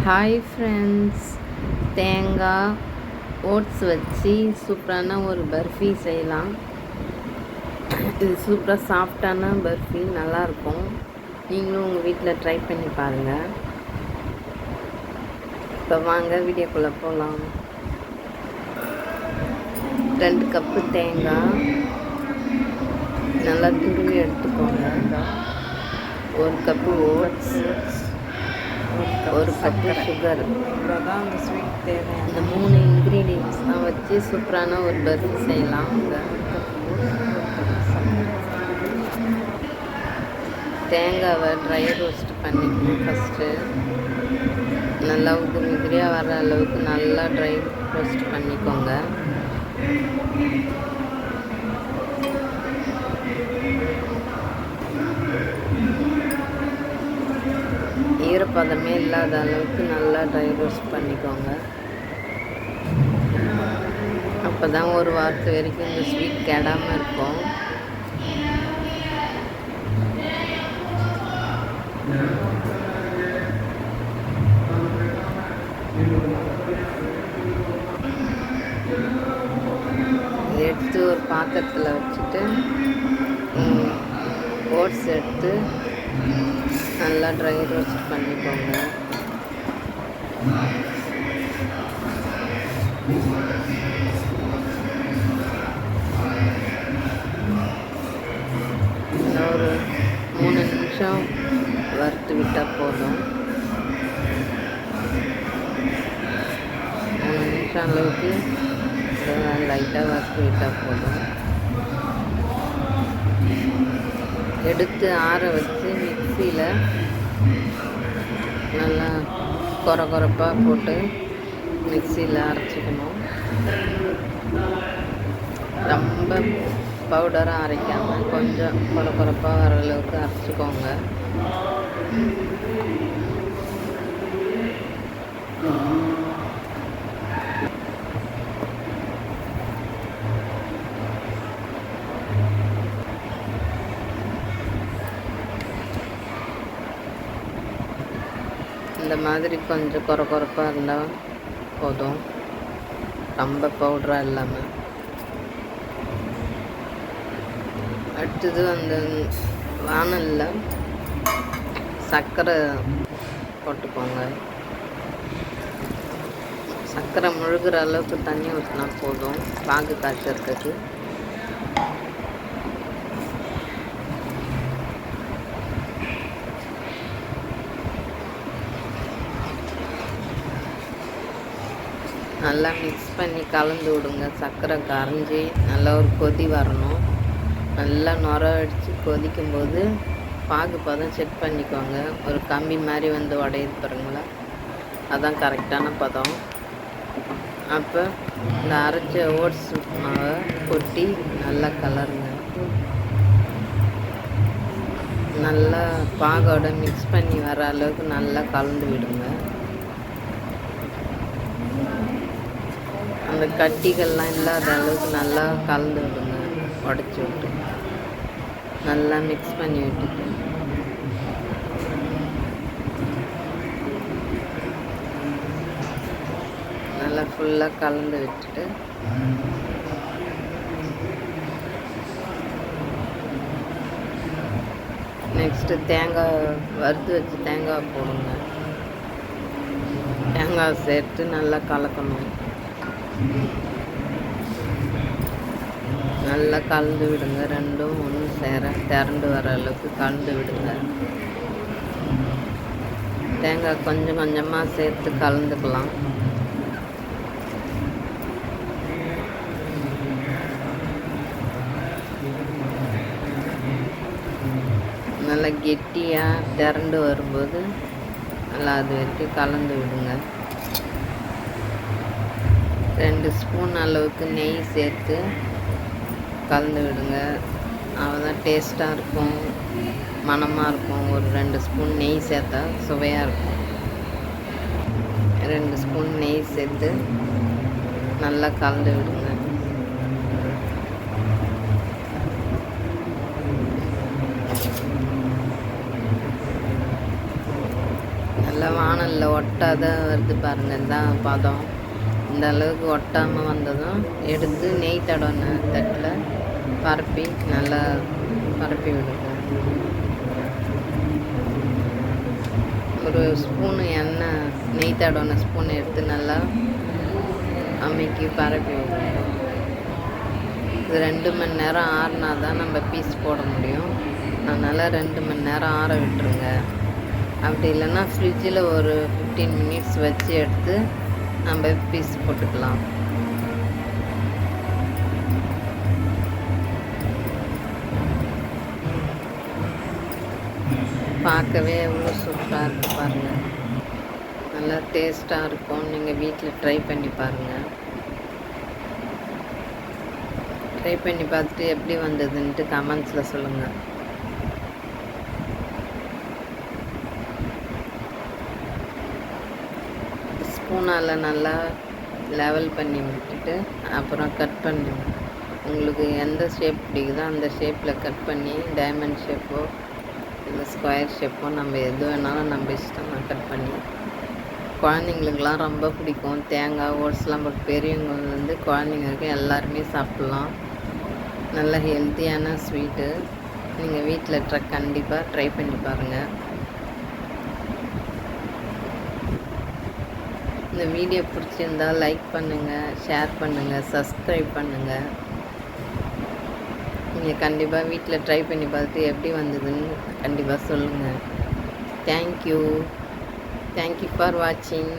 Hi friends, தேங்காய் oats வச்சு சூப்பரான ஒரு பர்ஃபி செய்யலாம். இது சூப்பராக சாஃப்டான பர்ஃபி நல்லாயிருக்கும். நீங்களும் உங்கள் வீட்டில் ட்ரை பண்ணி பாருங்கள். இப்போ வாங்க வீடியோக்குள்ளே போகலாம். 2 கப்பு தேங்காய் நல்லா துருவி எடுத்துக்கோங்க. 1 கப்பு ஓட்ஸ், 1 கப்பு சுகர். அந்த ஸ்வீட் தேவை. இந்த 3 இன்க்ரீடியன்ஸ் தான் வச்சு சூப்பரான ஒரு பர்ஃபி செய்யலாம். தேங்காவை ட்ரை ரோஸ்ட் பண்ணிக்கணும். ஃபஸ்ட்டு நல்லா உதிரியாக வர அளவுக்கு நல்லா ட்ரை ரோஸ்ட் பண்ணிக்கோங்க. ஈரப்பதமே இல்லாத அளவுக்கு நல்லா ட்ரை ரோஸ்ட் பண்ணிக்கோங்க. அப்போ தான் ஒரு வாரத்து வரைக்கும் இந்த ஸ்வீட் கெடாமல் இருக்கும். எடுத்து ஒரு பாத்திரத்தில் வச்சுட்டு ஓட்ஸ் எடுத்து நல்லா ட்ரை ரோஸ்ட் பண்ணிக்கோங்க. ஒரு 3 நிமிஷம் வறுத்து விட்டால் போதும். 3 நிமிஷம் அளவுக்கு லைட்டாக வறுத்து விட்டால் போதும். எடுத்து ஆற வச்சு மிக்சியில் நல்லா கொரப்பாக போட்டு மிக்சியில் அரைச்சிக்கணும். ரொம்ப பவுடராக அரைக்காமல் கொஞ்சம் கொரப்பாக வர அளவுக்கு அரைச்சிக்கோங்க. இந்த மாதிரி கொஞ்சம் கொரப்பாக இருந்தால் போதும், ரொம்ப பவுடராக இல்லாமல். அடுத்தது அந்த வானலில் சர்க்கரை போட்டுக்கோங்க. சர்க்கரை முழுகிற அளவுக்கு தண்ணி ஊற்றினா போதும் பாகு காய்ச்சறதுக்கு. நல்லா மிக்ஸ் பண்ணி கலந்து விடுங்க. சர்க்கரை கரைஞ்சி நல்லா ஒரு கொதி வரணும். நல்லா நுர அடித்து கொதிக்கும்போது பாகு பதம் செக் பண்ணிக்கோங்க. ஒரு கம்பி மாதிரி வந்து உடையுது பாருங்களா, அதான் கரெக்டான பதம். அப்போ இந்த அரைச்ச ஓட்ஸ் மாவை கொட்டி நல்லா கலருங்க. நல்லா பாகோட மிக்ஸ் பண்ணி வர அளவுக்கு நல்லா கலந்து விடுங்க. அந்த கட்டிகள்லாம் இல்லாத அளவுக்கு நல்லா கலந்து விடுங்க. உடச்சி விட்டு நல்லா மிக்ஸ் பண்ணி விட்டுட்டு நல்லா ஃபுல்லாக கலந்து விட்டுட்டு நெக்ஸ்ட்டு தேங்காய் வறுத்து வச்சு தேங்காய் போடுங்க. தேங்காய் சேர்த்து நல்லா கலக்கணும். நல்லா கலந்து விடுங்க. ரெண்டும் ஒன்று சேர திரண்டு வர அளவுக்கு கலந்து விடுங்க. தேங்காய் கொஞ்சம் கொஞ்சமாக சேர்த்து கலந்துக்கலாம். நல்லா கெட்டியாக திரண்டு வரும்போது நல்லா அது வரைக்கும் கலந்து விடுங்க. 2 ஸ்பூன் அளவுக்கு நெய் சேர்த்து கலந்து விடுங்க. அவ்வளோதான் டேஸ்ட்டாக இருக்கும், மணமாக இருக்கும். ஒரு 2 ஸ்பூன் நெய் சேர்த்தா சுவையாக இருக்கும். 2 ஸ்பூன் நெய் சேர்த்து நல்லா கலந்து விடுங்க. நல்லா வானலில் ஒட்டாத வருது பாருங்கள், இதுதான் பதம். இந்த அளவுக்கு ஒட்டாமல் வந்ததும் எடுத்து நெய் தடவின தட்டில் பரப்பி நல்லா பரப்பி விடுங்க. ஒரு ஸ்பூனு எண்ணெய், நெய் தடவின ஸ்பூன் எடுத்து நல்லா அமுக்கி பரப்பி விடுங்க. இது 2 மணி நேரம் ஆறினா தான் நம்ம பீஸ் போட முடியும். அதனால் 2 மணி நேரம் ஆற விட்டுருங்க. அப்படி இல்லைன்னா ஃப்ரிட்ஜில் ஒரு 15 மினிட்ஸ் வச்சு எடுத்து நம்ம பீஸ் போட்டுக்கலாம். பார்க்கவே எவ்வளோ சூப்பராக இருக்குது பாருங்கள். நல்லா டேஸ்ட்டாக இருக்கும். நீங்கள் வீட்டில் ட்ரை பண்ணி பாருங்கள். ட்ரை பண்ணி பார்த்துட்டு எப்படி வந்ததுன்ட்டு கமெண்ட்ஸில் சொல்லுங்கள். ஸ்பூனால் நல்லா லெவல் பண்ணி விட்டுட்டு அப்புறம் கட் பண்ணி, உங்களுக்கு எந்த ஷேப் பிடிக்குதோ அந்த ஷேப்பில் கட் பண்ணி, டைமண்ட் ஷேப்போ இல்லை ஸ்கொயர் ஷேப்போ நம்ம எது வேணாலும் நம்ம இஷ்டமாக கட் பண்ணி, குழந்தைங்களுக்கெலாம் ரொம்ப பிடிக்கும். தேங்காய் ஓட்ஸ்லாம் போட்டு பெரியவங்கலேருந்து குழந்தைங்க வரைக்கும் எல்லாருமே சாப்பிட்லாம். நல்ல ஹெல்த்தியான ஸ்வீட்டு. நீங்கள் வீட்டில் கண்டிப்பாக ட்ரை பண்ணி பாருங்கள். இந்த வீடியோ பிடிச்சிருந்தால் லைக் பண்ணுங்கள், ஷேர் பண்ணுங்கள், சப்ஸ்கிரைப் பண்ணுங்கள். நீங்கள் கண்டிப்பாக வீட்டில் ட்ரை பண்ணி பார்த்துட்டு எப்படி வந்ததுன்னு கண்டிப்பாக சொல்லுங்கள். தேங்க்யூ ஃபார் வாட்சிங்.